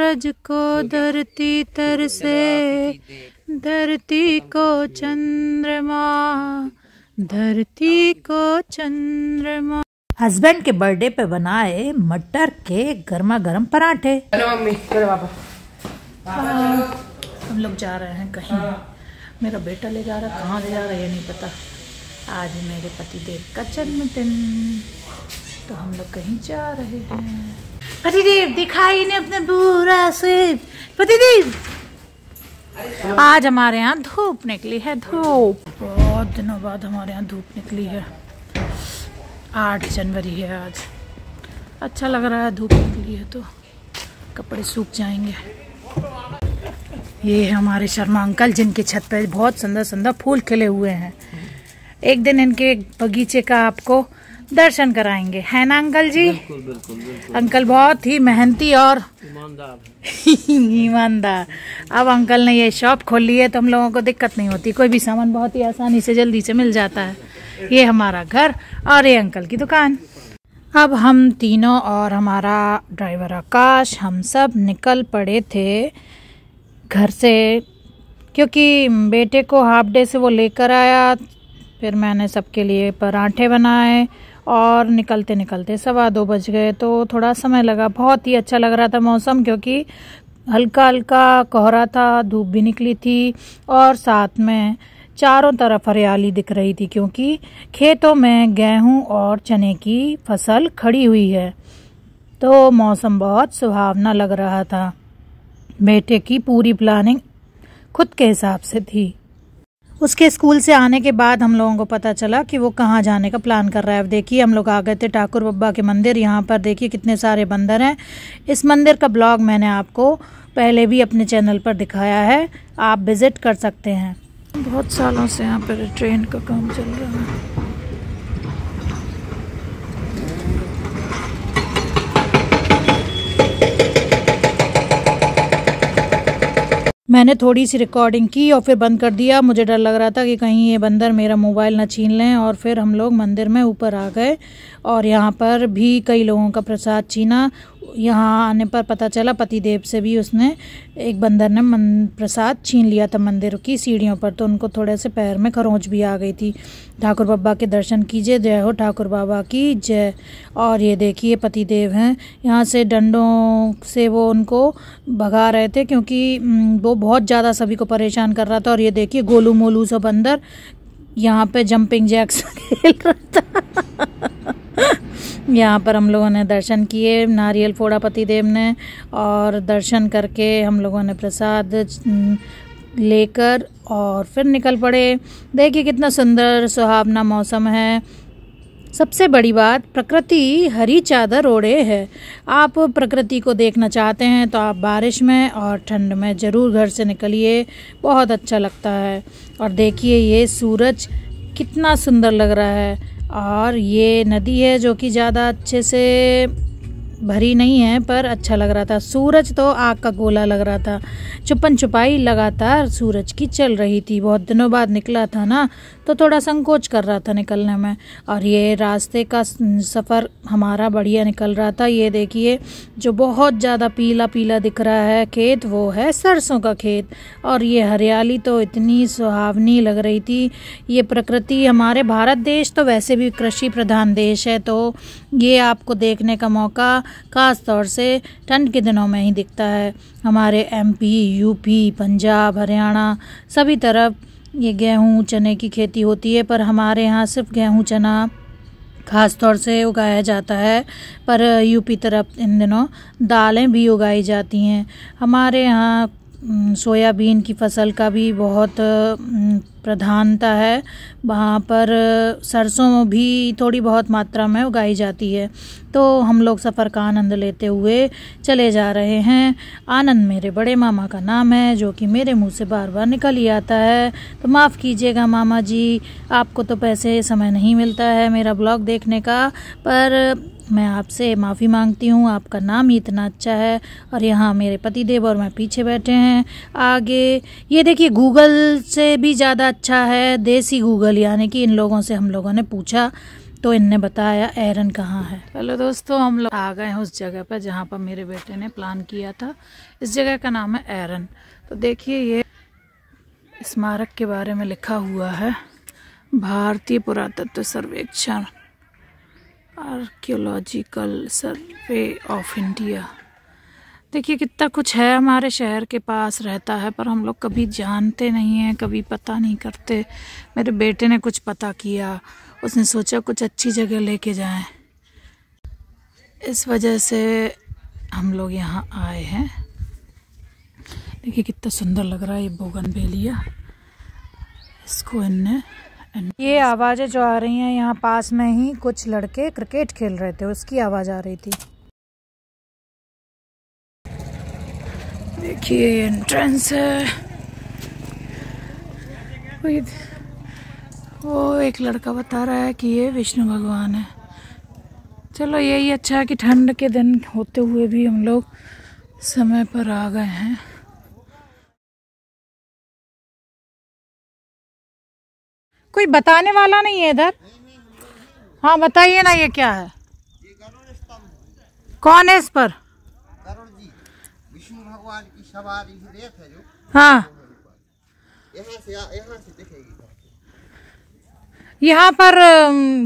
सूरज को धरती तरसे, धरती को चंद्रमा, धरती को चंद्रमा। हस्बैंड के बर्थडे पे बनाए मटर के गर्मा गर्म पराठे। मम्मी चलो पापा। हम लोग जा रहे हैं कहीं। मेरा बेटा ले जा रहा है, कहाँ ले जा रहा है ये नहीं पता। आज मेरे पतिदेव का जन्मदिन, तो हम लोग कहीं जा रहे हैं। पतिदेव दिखाई नहीं अपने पूरा से। पतिदेव आज हमारे यहाँ धूप निकली है, धूप। बहुत दिनों बाद हमारे यहाँ धूप निकली है। 8 जनवरी है आज। अच्छा लग रहा है, धूप निकली है तो कपड़े सूख जाएंगे। ये है हमारे शर्मा अंकल, जिनकी छत पे बहुत सुंदर सुंदर फूल खिले हुए हैं। एक दिन इनके बगीचे का आपको दर्शन कराएंगे, है ना अंकल जी? बिल्कुल बिल्कुल बिल्कुल। अंकल बहुत ही मेहनती और ईमानदार। अब अंकल ने ये शॉप खोल ली है तो हम लोगों को दिक्कत नहीं होती, कोई भी सामान बहुत ही आसानी से जल्दी से मिल जाता है। ये हमारा घर और ये अंकल की दुकान। अब हम तीनों और हमारा ड्राइवर आकाश, हम सब निकल पड़े थे घर से, क्योंकि बेटे को हाफ डे से वो लेकर आया। फिर मैंने सबके लिए पराठे बनाए और निकलते निकलते 2:15 बज गए, तो थोड़ा समय लगा। बहुत ही अच्छा लग रहा था मौसम, क्योंकि हल्का हल्का कोहरा था, धूप भी निकली थी और साथ में चारों तरफ हरियाली दिख रही थी, क्योंकि खेतों में गेहूं और चने की फसल खड़ी हुई है। तो मौसम बहुत सुहावना लग रहा था। बेटे की पूरी प्लानिंग खुद के हिसाब से थी। उसके स्कूल से आने के बाद हम लोगों को पता चला कि वो कहाँ जाने का प्लान कर रहा है। अब देखिए हम लोग आ गए थे ठाकुर बाबा के मंदिर। यहाँ पर देखिए कितने सारे बंदर हैं। इस मंदिर का ब्लॉग मैंने आपको पहले भी अपने चैनल पर दिखाया है, आप विजिट कर सकते हैं। बहुत सालों से यहाँ पर ट्रेन का काम चल रहा है। मैंने थोड़ी सी रिकॉर्डिंग की और फिर बंद कर दिया। मुझे डर लग रहा था कि कहीं ये बंदर मेरा मोबाइल न छीन लें। और फिर हम लोग मंदिर में ऊपर आ गए और यहाँ पर भी कई लोगों का प्रसाद छीना। यहाँ आने पर पता चला पतिदेव से भी उसने, एक बंदर ने प्रसाद छीन लिया था मंदिर की सीढ़ियों पर, तो उनको थोड़े से पैर में खरोंच भी आ गई थी। ठाकुर बाबा के दर्शन कीजिए, जय हो ठाकुर बाबा की जय। और ये देखिए पतिदेव हैं, यहाँ से डंडों से वो उनको भगा रहे थे, क्योंकि वो बहुत ज़्यादा सभी को परेशान कर रहा था। और ये देखिए गोलू मोलू सा बंदर यहाँ पे जंपिंग जैक्स खेल रहा था। यहाँ पर हम लोगों ने दर्शन किए, नारियल फोड़ा पतिदेव ने, और दर्शन करके हम लोगों ने प्रसाद लेकर और फिर निकल पड़े। देखिए कितना सुंदर सुहावना मौसम है। सबसे बड़ी बात, प्रकृति हरी चादर ओढ़े है। आप प्रकृति को देखना चाहते हैं तो आप बारिश में और ठंड में ज़रूर घर से निकलिए, बहुत अच्छा लगता है। और देखिए ये सूरज कितना सुंदर लग रहा है। और ये नदी है जो कि ज़्यादा अच्छे से भरी नहीं है, पर अच्छा लग रहा था। सूरज तो आग का गोला लग रहा था। छुपन छुपाई लगातार सूरज की चल रही थी। बहुत दिनों बाद निकला था ना, तो थोड़ा संकोच कर रहा था निकलने में। और ये रास्ते का सफ़र हमारा बढ़िया निकल रहा था। ये देखिए जो बहुत ज़्यादा पीला पीला दिख रहा है खेत, वो है सरसों का खेत। और ये हरियाली तो इतनी सुहावनी लग रही थी। ये प्रकृति, हमारे भारत देश तो वैसे भी कृषि प्रधान देश है, तो ये आपको देखने का मौका खास तौर से ठंड के दिनों में ही दिखता है। हमारे MP, UP, पंजाब, हरियाणा सभी तरफ ये गेहूँ चने की खेती होती है, पर हमारे यहाँ सिर्फ गेहूँ चना खास तौर से उगाया जाता है। पर UP तरफ इन दिनों दालें भी उगाई जाती हैं। हमारे यहाँ सोयाबीन की फसल का भी बहुत प्रधानता है। वहाँ पर सरसों भी थोड़ी बहुत मात्रा में उगाई जाती है। तो हम लोग सफ़र का आनंद लेते हुए चले जा रहे हैं। आनंद मेरे बड़े मामा का नाम है, जो कि मेरे मुंह से बार बार निकल ही आता है, तो माफ़ कीजिएगा मामा जी। आपको तो पैसे समय नहीं मिलता है मेरा ब्लॉग देखने का, पर मैं आपसे माफ़ी मांगती हूँ। आपका नाम ही इतना अच्छा है। और यहाँ मेरे पतिदेव और मैं पीछे बैठे हैं। आगे ये देखिए गूगल से भी ज़्यादा अच्छा है देसी गूगल, यानी कि इन लोगों से हम लोगों ने पूछा तो इनने बताया एरन कहाँ है। हेलो दोस्तों, हम लोग आ गए हैं उस जगह पर जहाँ पर मेरे बेटे ने प्लान किया था। इस जगह का नाम है एरन। तो देखिए, ये स्मारक के बारे में लिखा हुआ है, भारतीय पुरातत्व सर्वेक्षण, आर्कियोलॉजिकल सर्वे ऑफ इंडिया। देखिए कितना कुछ है, हमारे शहर के पास रहता है पर हम लोग कभी जानते नहीं हैं, कभी पता नहीं करते। मेरे बेटे ने कुछ पता किया, उसने सोचा कुछ अच्छी जगह लेके जाएं, इस वजह से हम लोग यहाँ आए हैं। देखिए कितना सुंदर लग रहा है ये बोगनवेलिया। इसको इनने ये आवाज़ें जो आ रही हैं, यहाँ पास में ही कुछ लड़के क्रिकेट खेल रहे थे, उसकी आवाज़ आ रही थी। देखिए एंट्रेंस है। वो एक लड़का बता रहा है कि ये विष्णु भगवान है। चलो यही अच्छा है कि ठंड के दिन होते हुए भी हम लोग समय पर आ गए हैं। कोई बताने वाला नहीं है इधर। हाँ बताइए ना, ये क्या है? कौन है इस पर? विष्णु भगवान की सवारी रेत है जो। हाँ, यहाँ से दिखेगी। यहाँ पर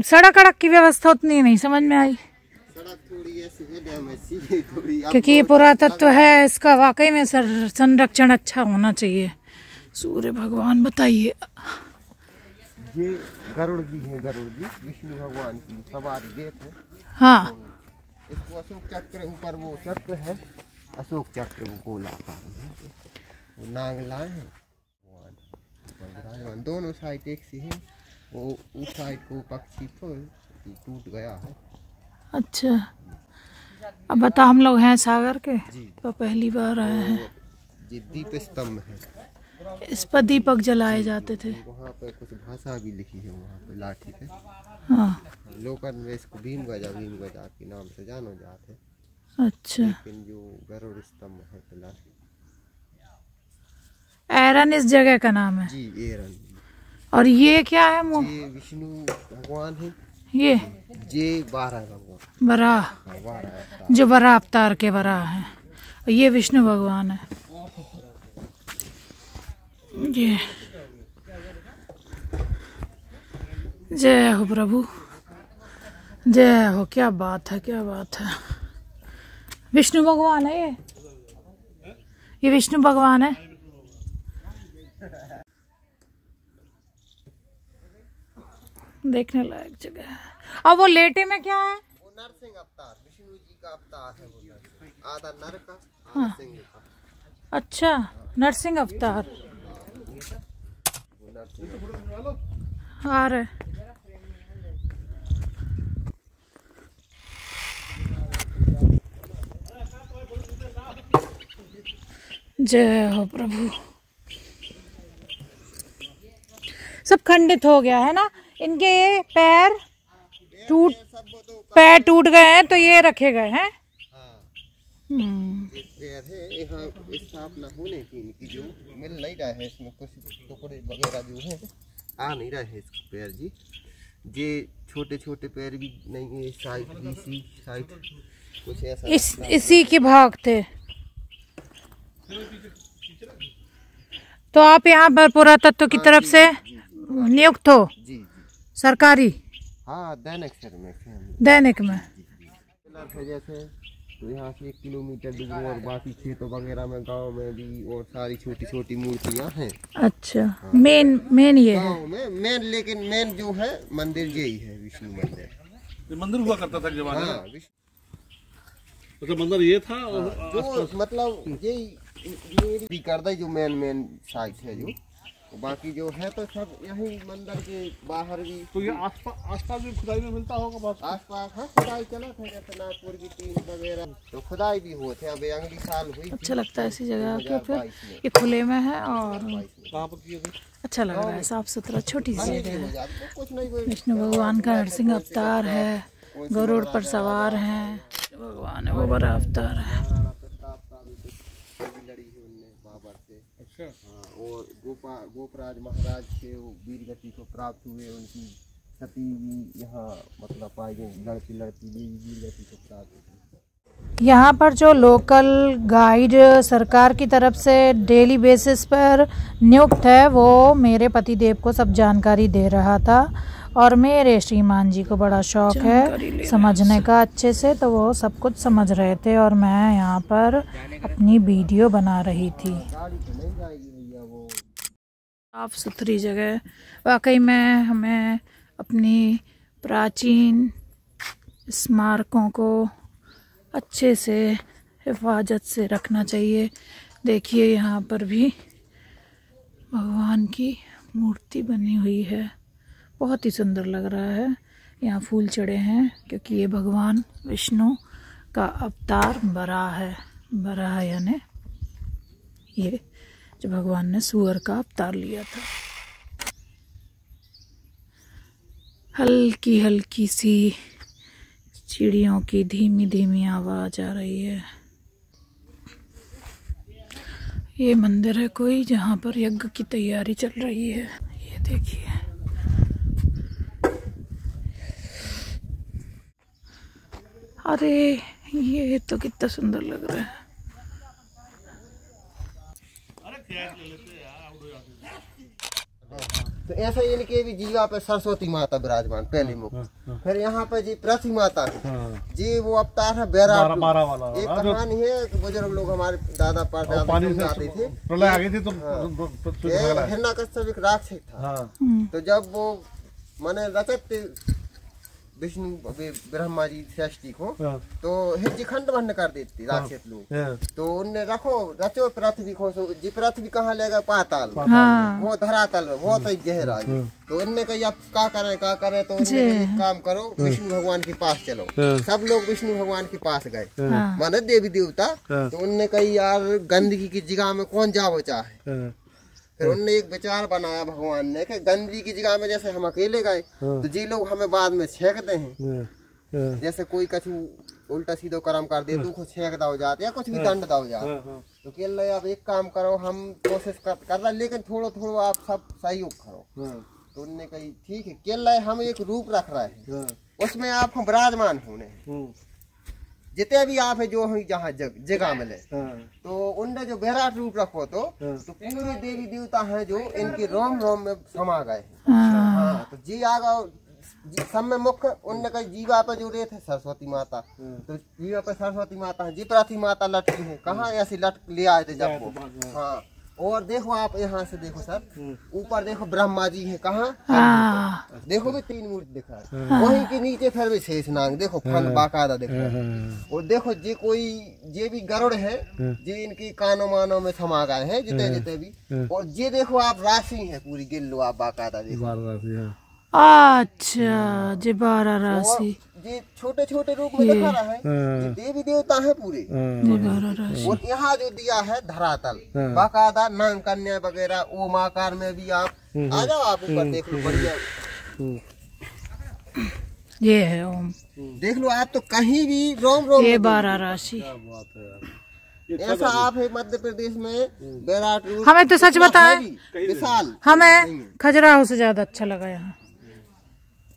सड़क अड़क की व्यवस्था उतनी नहीं समझ में आई। सड़क थोड़ी ऐसी है, डैम ऐसी थोड़ी, क्योंकि ये पुरातत्व है, इसका वाकई में संरक्षण अच्छा होना चाहिए। सूर्य भगवान बताइए। ये गरुड़ जी है, गरुड़ जी विष्णु भगवान की सवारी रेत है। हाँ, इसको अशोक चक्र, ऊपर वो चक्र है, अशोक चक्र, वो गोलाकार है, वो नागला है। दोनों साइड एक सी है, वो उस साइड को पक्षी टूट गया है। अच्छा। अब बता, हम लोग हैं सागर के, तो पहली बार आए हैं। ये दीप स्तंभ है, इस पर दीपक जलाए जाते थे। वहाँ पे कुछ भाषा भी लिखी है वहाँ पे लाठी पे। हाँ, लोकल में इसको भीम गजा के नाम से जानो जाते। अच्छा। लेकिन जो गरुड़ स्तंभ है फिलहाल, एरन इस जगह का नाम है जी एरन। और ये क्या है? ये विष्णु भगवान है, ये 12 भगवान, वराह, 12 जो वराह अवतार के वराह हैं। और ये विष्णु भगवान है। ये जय हो प्रभु, जय हो। क्या बात है, क्या बात है। विष्णु भगवान है ये विष्णु भगवान है। देखने लायक जगह है। और वो लेटे में क्या है? वो नरसिंह अवतार, विष्णु जी का अवतार है वो नरसिंह। आधा नर का, हाँ। आधा सिंह का। अच्छा, नरसिंह अवतार आ रहे। जय हो प्रभु। सब खंडित हो गया है ना, इनके ये पैर टूट गए हैं, तो ये रखे गए हैं। पैर है यहाँ स्थापना होने की, इनकी जो मिल नहीं रहा है, इसमें कुछ टुकड़े वगैरह जो है आ नहीं रहा है इसके पैर जी। ये छोटे छोटे पैर भी नहीं है, साइड बीसी साइड कुछ ऐसा इसी के भाग थे। तो आप यहाँ पर पुरातत्व की तरफ से नियुक्त हो? जी सरकारी? हाँ, दैनिक सर में, दैनिक में। जैसे तो यहाँ से 1 किलोमीटर दूर और बाकी खेतों वगैरह में, गांव में भी, और सारी छोटी छोटी मूर्तियाँ हैं। अच्छा। हाँ। मेन ये है गाँव में मेन, लेकिन मेन जो है मंदिर यही है, विष्णु मंदिर। ये मंदिर हुआ करता था जमाने में। हाँ, तो मंदिर ये था। जो मतलब यही करदा जो मेन साइट है जो, बाकी जो है तो सब यही मंदिर के बाहर भी। तो ये आसपास भी खुदाई में मिलता होगा बस? आसपास हाँ खुदाई चला था, जैसे नागपुर की टीम वगैरह, तो खुदाई भी होते हैं। अब अगली साल हुई। अच्छा लगता है ऐसी जगह आके। फिर ये खुले में है और कहाँ पर किए थे? अच्छा लग रहा है, साफ सुथरा, छोटी सी जगह है। कुछ नहीं, विष्णु भगवान का नरसिंह अवतार है, गरुड़ पर सवार हैं। भगवान है वो बड़ा अवतार है। और गोपराज महाराज के वीर गति को प्राप्त हुए, उनकी सती भी यहाँ मतलब पाई गई, लड़की लड़की को प्राप्त होती। यहाँ पर जो लोकल गाइड सरकार की तरफ से डेली बेसिस पर नियुक्त है वो मेरे पति देव को सब जानकारी दे रहा था और मेरे श्रीमान जी को बड़ा शौक है समझने का अच्छे से, तो वो सब कुछ समझ रहे थे और मैं यहाँ पर अपनी वीडियो बना रही थी। साफ सुथरी जगह वाकई में हमें अपनी प्राचीन स्मारकों को अच्छे से हिफाजत से रखना चाहिए। देखिए यहाँ पर भी भगवान की मूर्ति बनी हुई है, बहुत ही सुंदर लग रहा है। यहाँ फूल चढ़े हैं क्योंकि ये भगवान विष्णु का अवतार बराह है यानी ये जो भगवान ने सूअर का अवतार लिया था। हल्की हल्की सी चिड़ियों की धीमी धीमी आवाज आ रही है। ये मंदिर है कोई जहाँ पर यज्ञ की तैयारी चल रही है। ये देखिए अरे ये तो कितना सुंदर लग रहा है। तो ऐसा इनके भी जीवा पे सरस्वती माता विराजमान पहली मुख। फिर यहाँ पे जी पृथ्वी माता जी वो अवतार है बैराट वाला। एक कहानी है कि बुजुर्ग लोग हमारे दादा परदादा आते थे, प्रलय आ गई थी तो हिरण्यकश्यप एक राक्षस था। तो जब वो माने रचत विष्णु ब्रह्मा जी सृष्टि को तो हिज्जी खंड भंड कर देती राक्षस लोग। तो उनने रचो पृथ्वी को, जी पृथ्वी कहाँ लेगा पाताल, वो धरातल में बहुत ही गहरा। तो उनने कही अब क्या करें तो उनने एक काम करो विष्णु भगवान के पास चलो। सब लोग विष्णु भगवान के पास गए माने देवी देवता। तो उनने कही यार गंदगी की जगह में कौन जाओ चाहे। फिर उनने एक विचार बनाया भगवान ने कि गंदगी की जगह में जैसे हम अकेले गए तो जी लोग हमें बाद में छेकते हैं। जैसे कोई कछु उल्टा सीधो कर्म कर दे तो छेक दाव जाते या कुछ भी दंड दाव जाते। तो केल अब एक काम करो, हम कोशिश कर रहे लेकिन थोड़ा थोड़ा आप सब सहयोग करो। तो उनने कही ठीक है केल हम एक रूप रख रहे हैं, उसमें आप हम विराजमान होने जितने भी आप है जो हम जहाँ जगह मिले। तो उनने जो विराट रूप रखो तो पूरे देवी देवता हैं जो इनके रोम रोम में समा गए। तो जी आ गए सब में मुख्य उनने कहा जीवा पे जो रेत है सरस्वती माता। तो जीवा पे सरस्वती माता है, जी पृथ्वी माता लटकी है। कहाँ ऐसी लट ले आए थे जब वो। हाँ और देखो आप यहाँ से देखो सर ऊपर देखो ब्रह्मा जी है कहाँ, देखो भी 3 मूर्ति दिखा है। वहीं के नीचे फिर भी शेषनाग देखो फन बाकायदा दिख रहा है। और देखो जे भी गरुड़ है जे इनकी कानों मानों में समा गए हैं जितने भी। और ये देखो आप राशि है पूरी गिन लो आप बाकायदा देखो। अच्छा जी 12 राशि ये छोटे छोटे रूप में दिखा रहा है, ये देवी देवता है पूरे। और यहाँ जो दिया है धरातल बाकायदा नाग कन्या वगैरह ओम आकार में भी आप आ जाओ आप ऊपर देख लो बढ़िया। ये है ओम देख लो आप तो कहीं भी रोम रोम ये 12 राशि। ऐसा आप है मध्य प्रदेश में विराट रूप। हमें तो सच बताएं विशाल हमें खजुराहो से ज्यादा अच्छा लगा यहाँ।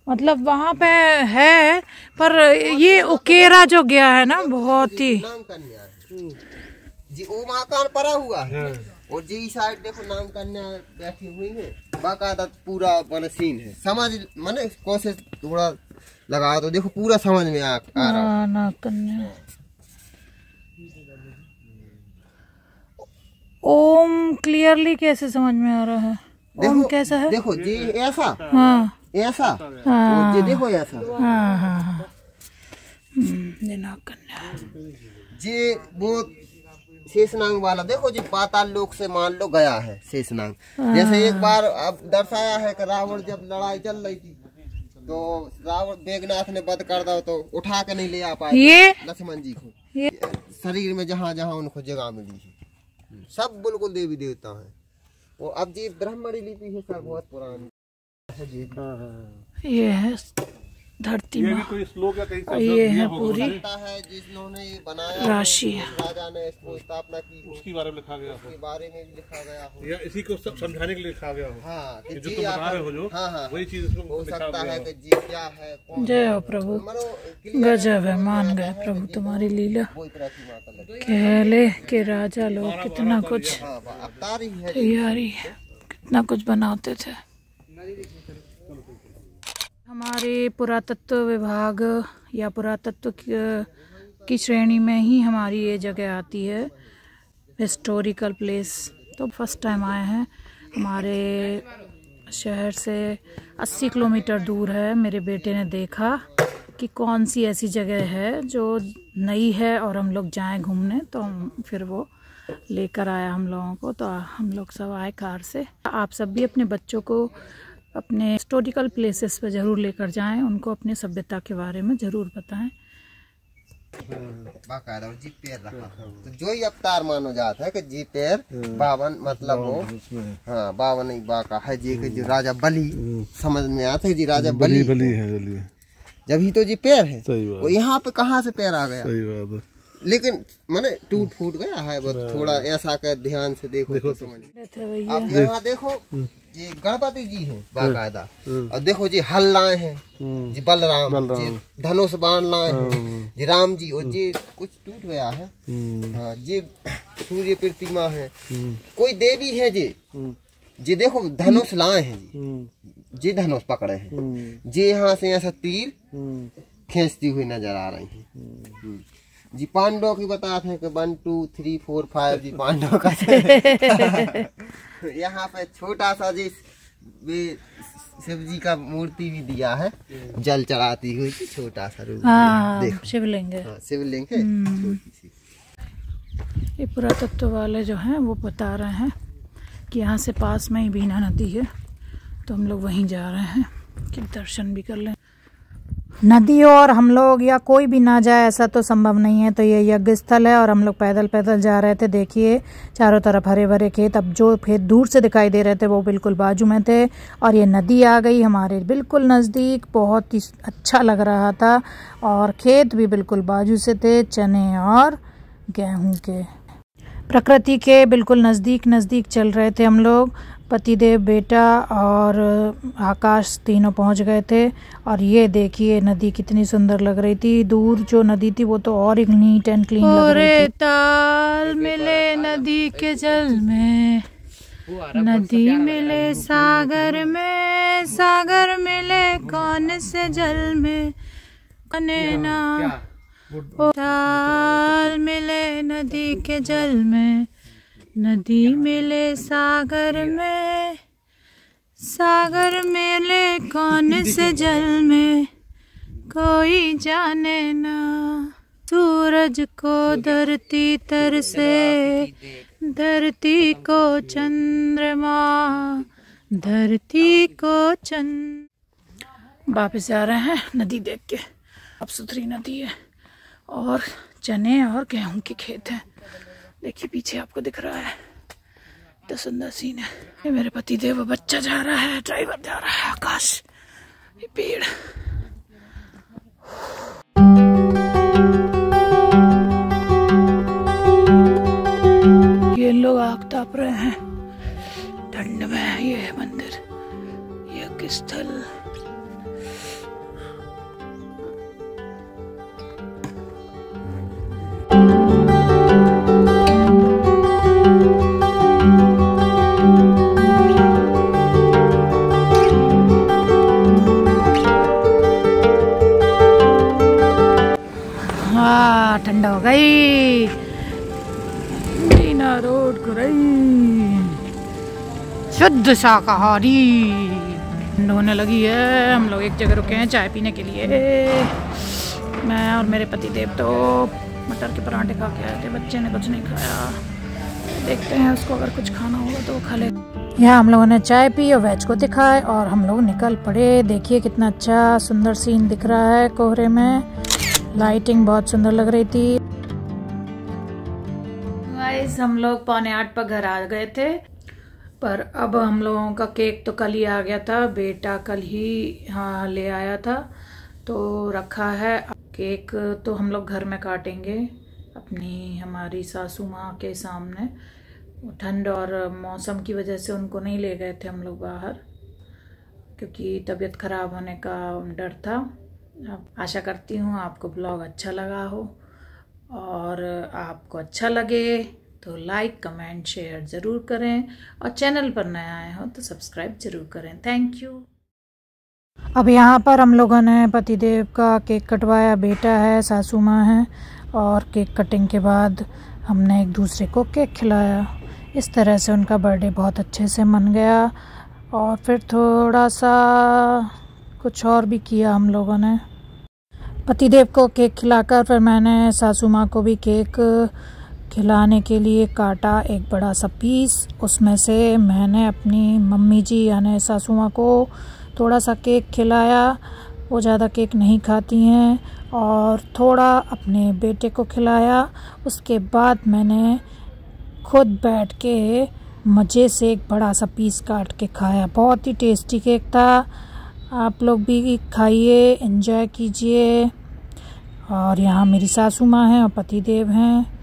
मतलब वहाँ पे है पर ये उकेरा जो गया है ना बहुत ही नाम कन्या जी ओम आकार पड़ा हुआ है। और जी साइड देखो नाम कन्या बैठी हुई है बाकायदा पूरा मन सीन है। समझ माने कोशिश थोड़ा लगा तो देखो पूरा समझ में आ रहा है। नाम कन्या ओम क्लियरली कैसे समझ में आ रहा है? ओम कैसा है? देखो जी ऐसा ऐसा हाँ जी देखो ऐसा जी वो शेषनाग वाला देखो जी पाताल लोक से मान लो गया है शेषनाग। जैसे एक बार अब दर्शाया है कि रावण जब लड़ाई चल रही थी तो रावण मेघनाथ ने वध कर दो तो उठा के नहीं ले आ पाए लक्ष्मण जी को शरीर में जहाँ जहाँ उनको जगह मिली है सब बिल्कुल देवी देवता है। वो अब जी ब्राह्मणी लिपि है सर बहुत पुरानी है जी। ये है धरती ये भी माँ। कोई श्लोक या कहीं और ये है पूरी है जिन्होंने बनाया राशि। राजा ने इसको स्थापना की हो, उसके बारे में लिखा गया हो के बारे में भी लिखा गया हो। या इसी को सब समझाने के लिए लिखा गया हो। हाँ कि कि जो जी तुम बता आप- रहे हो जो हाँ, हाँ, वही चीज इसमें हो लिखा सकता गया है हो। कि जी क्या है कौन जय हो प्रभु, गजब है, मान गए प्रभु तुम्हारी लीला। कोई तरह माता लगे। कहले के राजा लोग कितना कुछ हाँ अवतार ही है। तैयारी, कितना कुछ बनाते थे। हमारे पुरातत्व विभाग या पुरातत्व की श्रेणी में ही हमारी ये जगह आती है, हिस्टोरिकल प्लेस। तो फर्स्ट टाइम आए हैं। हमारे शहर से 80 किलोमीटर दूर है। मेरे बेटे ने देखा कि कौन सी ऐसी जगह है जो नई है और हम लोग जाएं घूमने, तो फिर वो लेकर आया हम लोगों को। तो हम लोग सब आए कार से। आप सब भी अपने बच्चों को अपने हिस्टोरिकल प्लेसेस पर ज़रूर लेकर जाएं, उनको अपने सभ्यता के बारे में ज़रूर बताएं। बाकायदा और जी पैर रखा, तो जो ही अवतार मानो जाता है कि जी पैर 52 मतलब वो, हाँ 52 ही बाका है जी के जो राजा बलि समझ में आता है जी राजा बलि है जब ही तो जी पैर है। सही बात। वो यहाँ पे कहाँ से पैर आ गया, सही बात है। लेकिन माने टूट फूट गया है वो, थोड़ा ऐसा कर ध्यान से देखो तो समझ। आप यहाँ देखो ये गणपति जी हैं बाकायदा, और देखो जी हल लाए हैं जी बलराम जी, धनुष बाण लाए हैं जी राम जी, और जी कुछ टूट गया है। हाँ जी सूर्य प्रतिमा है, कोई देवी है जी देखो धनुष लाए हैं जी धनुष पकड़े हैं जी, यहाँ से ऐसा तीर खींचती हुई नजर आ रही है जी। पांडव की बताते हैं कि 1 2 3 4 5 जी पांडव का यहाँ पे छोटा सा जी शिव जी का मूर्ति भी दिया है, जल चढ़ाती हुई छोटा सा रूप। हाँ, शिवलिंग है। हाँ, शिवलिंग है छोटी सी। ये पुरातत्व वाले जो हैं वो बता रहे हैं कि यहाँ से पास में ही बीना नदी है, तो हम लोग वहीं जा रहे हैं कि दर्शन भी कर लें। नदी और हम लोग या कोई भी ना जाए ऐसा तो संभव नहीं है। तो ये यज्ञ स्थल है और हम लोग पैदल पैदल जा रहे थे। देखिए चारों तरफ हरे भरे खेत, अब जो खेत दूर से दिखाई दे रहे थे वो बिल्कुल बाजू में थे, और ये नदी आ गई हमारे बिल्कुल नज़दीक। बहुत ही अच्छा लग रहा था, और खेत भी बिल्कुल बाजू से थे, चने और गेहूं के। प्रकृति के बिल्कुल नज़दीक चल रहे थे हम लोग। पतिदेव, बेटा और आकाश तीनों पहुंच गए थे। और ये देखिए नदी कितनी सुंदर लग रही थी। दूर जो नदी थी वो तो और एक नीट एंड क्लीन लग रही थी। ताल मिले नदी के जल में, नदी मिले सागर में, सागर मिले कौन से जल में, कने ना ताल मिले नदी के जल में, नदी मिले सागर में, सागर मिले कौन से जल में, कोई जाने ना। सूरज को धरती तरसे, धरती को चंद्रमा, धरती को चंद्र। वापस आ रहे हैं नदी देख के। साफ सुथरी नदी है और चने और गेहूं के खेत हैं। देखिए पीछे आपको दिख रहा है, तो सुंदर सीन है। ये मेरे पति देव, बच्चा जा रहा है, ड्राइवर जा रहा है, आकाश, ये पेड़। ये लोग आग ताप रहे हैं ठंड में। ये है मंदिर, यज्ञ स्थल। ठंडा हो गई, मीना रोड खुरई, शुद्ध शाकाहारी। ठंड होने लगी है। हम लोग एक जगह रुके हैं चाय पीने के लिए। मैं और मेरे पति देव तो मटर के पराठे खा के आए थे, बच्चे ने कुछ नहीं खाया। देखते हैं उसको अगर कुछ खाना होगा तो वो खा ले। यहाँ हम लोगों ने चाय पी और वेज को दिखाए और हम लोग निकल पड़े। देखिए कितना अच्छा सुंदर सीन दिख रहा है कोहरे में। लाइटिंग बहुत सुंदर लग रही थी। गाइस हम लोग 7:45 पर घर आ गए थे, पर अब हम लोगों का केक तो कल ही आ गया था। बेटा कल ही ले आया था, तो रखा है। केक तो हम लोग घर में काटेंगे अपनी हमारी सासू माँ के सामने। ठंड और मौसम की वजह से उनको नहीं ले गए थे हम लोग बाहर, क्योंकि तबीयत ख़राब होने का डर था। आशा करती हूँ आपको ब्लॉग अच्छा लगा हो, और आपको अच्छा लगे तो लाइक कमेंट शेयर ज़रूर करें, और चैनल पर नया आए हो तो सब्सक्राइब ज़रूर करें। Thank you. अब यहाँ पर हम लोगों ने पतिदेव का केक कटवाया। बेटा है, सासू माँ है, और केक कटिंग के बाद हमने एक दूसरे को केक खिलाया। इस तरह से उनका बर्थडे बहुत अच्छे से मन गया। और फिर थोड़ा सा कुछ और भी किया हम लोगों ने। पतिदेव को केक खिलाकर फिर मैंने सासू माँ को भी केक खिलाने के लिए काटा एक बड़ा सा पीस। उसमें से मैंने अपनी मम्मी जी यानी सासू माँ को थोड़ा सा केक खिलाया। वो ज़्यादा केक नहीं खाती हैं। और थोड़ा अपने बेटे को खिलाया। उसके बाद मैंने खुद बैठ के मज़े से एक बड़ा सा पीस काट के खाया। बहुत ही टेस्टी केक था। आप लोग भी खाइए, एंजॉय कीजिए। और यहाँ मेरी सासू माँ हैं और पतिदेव हैं।